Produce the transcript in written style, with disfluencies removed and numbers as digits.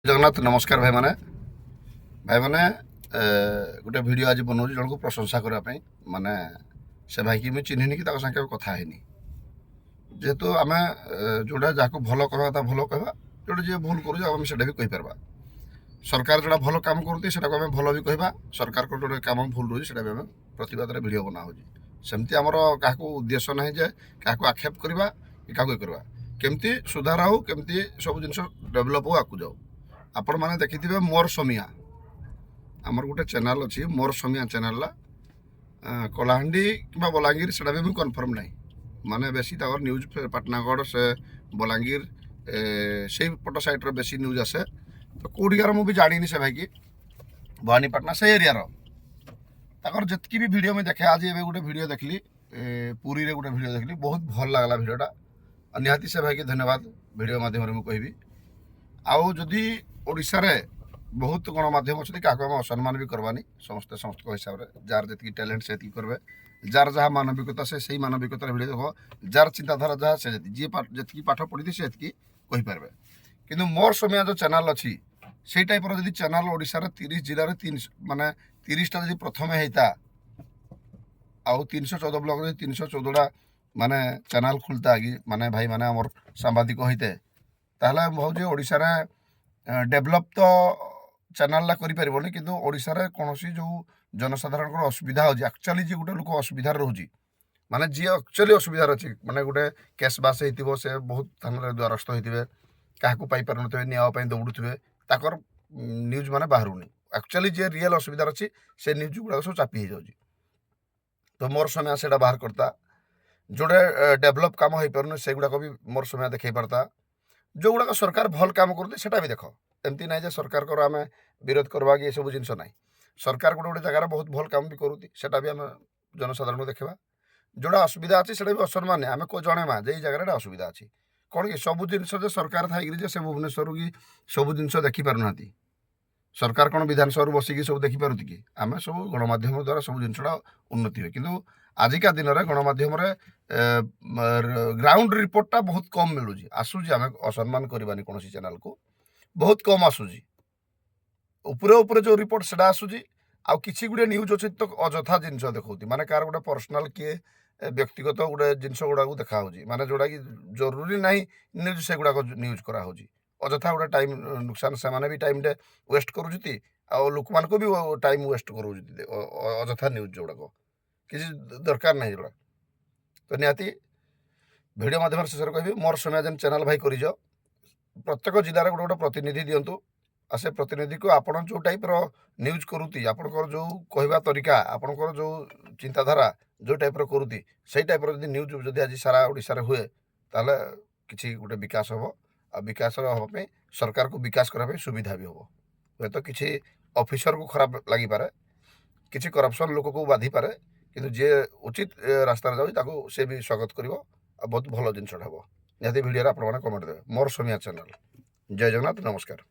जगन्नाथ नमस्कार भाई मैंने गोटे वीडियो आज बनाऊँ जन को प्रशंसा करने माने से भाई की मुझे चिन्हनी कि साथ कथा है जेहेतु आम जोटा जहाँ भल कह भल कह जोटा जी भूल करें भी कहीपर सरकार जोड़ा भल कम करती है आम भल भी कह सरकार को जो कम भूल रोचे भी आम प्रतिवाद भिड बना सेमती आमर क्या उद्देश्य ना जे क्या आक्षेप करवा कि क्या करवा केमती सुधार हो केमती सब जिन डेभलप हो आगे जाओ आपण मैंने देखिथे मोर समिया आमर गोटे चैनल अच्छी मोर समिया चैनल कलाहांडी कि बलांगीर से भी कन्फर्म ना माने बेसी न्यूज पाटनागढ़ से बलांगीर से पट साइड्र बेसी न्यूज आसे तो कौटिकार मुझे जानी से भाई कि भवानीपाटना से एरियार जितकी भी वीडियो में देखे आज ये गोटे वीडियो देखली पुरी रे गोटे वीडियो देखली बहुत भल लगला वीडियोटा निहाती से भाई कि धन्यवाद वीडियो माध्यम मुझे कहबी आउ जदि ओडिशा रे बहुत गणमाध्यम अच्छे क्या असम्मान भी करवानी समस्ते समस्त हिसाब से जार जी टैलेंट से करेंगे जार जहाँ मानविकता से मानविकतार भिड़ देख जार चिंताधारा जहाँ से जी जी पाठ पढ़ी से कहीपर कि मोर समय जो चैनल अच्छी से टाइपर जब चैनल ओडिशा रे 30 जिले में माने 30टा जब प्रथम होता आउ 314 ब्लॉक 314टा माने चैनल खुलता कि माने भाई माने आमर सांबादिक होते ताहले भावुँ ओडिशा रे डेभलप तो चैनल करें कि ओडिशा रे कौन जो जनसाधारण असुविधा हो एक्चुअली जी गोटे लोक असुविधा रोचे माने जी एक्चुअली असुविधा अच्छी माने गोटे केस बास हो से बहुत थाना द्वारस्थ होते क्या पाइपार नापी दौड़ुवे ताकर न्यूज माने बाहरुनी एक्चुअली जी रियल असुविधा अच्छी से न्यूज गुड़ा सब चापी हो तो मोर समय से बाहर करता जोड़े डेभलप कम हो पार से गुड़ाक भी मोर समय देखा पारता जो गुड़ाक सरकार भल काम करते भी देख एमती ना सरकार को आम विरोध करवा कि सब जिन ना सरकार गोटे गोटे जगार बहुत भल काम भी करूँ भी आम जनसाधारण देखा जोड़ा असुविधा अच्छी से असम्मान आम को जनवा जे जगह असुविधा अच्छी कौन कि सब जिन सरकार थी से भुवनेश्वर की सब जिन देखिपार ना सरकार कौन विधानसभा बसिकी सब देखिपार कि आम सब गणमाध्यम द्वारा सब जिनसा उन्नति हुए कि आजिका दिन में गणमाध्यम ग्राउंड रिपोर्टा बहुत कम मिलूँ आसूँ आम असम्मान करवानी कौन चैनल को बहुत कम आसूँ उपरे जो रिपोर्ट से आसूँ आउ कि गुड़े न्यूज अच्छे तो अजथा जिन देखा माने कार गोटे पर्सनाल किए व्यक्तिगत गोटे जिनस गुड़ा देखा माने जोड़ा कि जरूरी ना न्यूज से गुड़ाक न्यूज करा अजथा गोटे टाइम नुकसान से भी टाइम वेस्ट करुँच आ लोक मान भी टाइम वेस्ट कर अजथा न्यूज जोड़ाक किसी दरकार ना जोड़ा तो निहाती भिडियो माध्यम शेष कह मोर समय जेन चैनल भाई कर प्रत्येक जिले गोटे गोटे प्रतिनिधि दिंतु आ से प्रतिनिधि को आपण जो टाइप न्यूज करुती आपंकर जो कहवा तरीका आपंकर जो चिंताधारा जो टाइप करुती से टाइप जब न्यूज जब आज सारा ओडिशा हुए ताले किसी गोटे विकास हम आ विकास हाँपी सरकार को विकास करने सुविधा भी हम हे तो किसी ऑफिसर को खराब लगिपारे किसी करप्शन लोक को बाधि पारे किंतु जे उचित रास्तार जाऊँ से भी स्वागत कर बहुत भल जिनसा हम निहाती भिडियो आप कमेंट देवे मोर समिया चैनल जय जगन्नाथ नमस्कार।